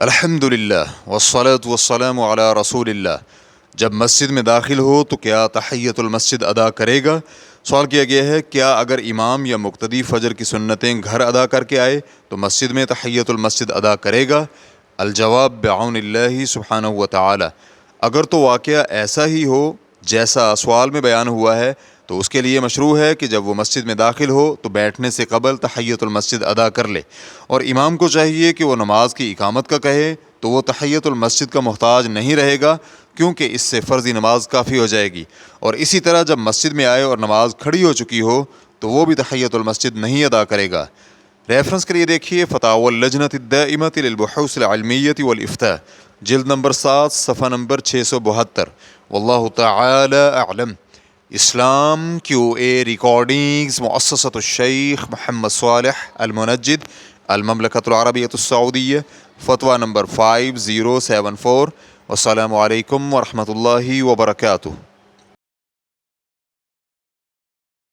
الحمد للہ والصلاة والسلام علی رسول اللہ۔ جب مسجد میں داخل ہو تو کیا تحیۃ المسجد ادا کرے گا؟ سوال کیا گیا ہے، کیا اگر امام یا مقتدی فجر کی سنتیں گھر ادا کر کے آئے تو مسجد میں تحیۃ المسجد ادا کرے گا؟ الجواب بعون اللہ سبحانہ و تعالی، اگر تو واقعہ ایسا ہی ہو جیسا سوال میں بیان ہوا ہے تو اس کے لیے مشروع ہے کہ جب وہ مسجد میں داخل ہو تو بیٹھنے سے قبل تحیۃ المسجد ادا کر لے، اور امام کو چاہیے کہ وہ نماز کی اقامت کا کہے تو وہ تحیۃ المسجد کا محتاج نہیں رہے گا، کیونکہ اس سے فرضی نماز کافی ہو جائے گی۔ اور اسی طرح جب مسجد میں آئے اور نماز کھڑی ہو چکی ہو تو وہ بھی تحیۃ المسجد نہیں ادا کرے گا۔ ریفرنس کے لیے دیکھیے فتاوی اللجنۃ الدائمۃ للبحوث العلمیۃ والافتاء، جلد نمبر 7 صفحہ نمبر 672۔ واللہ تعالی اعلم۔ اسلام QA ریکارڈنگز، مؤسسۃ الشیخ محمد صالح المنجد، المملکۃ العربیۃ السعودیہ، فتویٰ نمبر 5074۔ والسلام علیکم ورحمۃ اللہ وبرکاتہ۔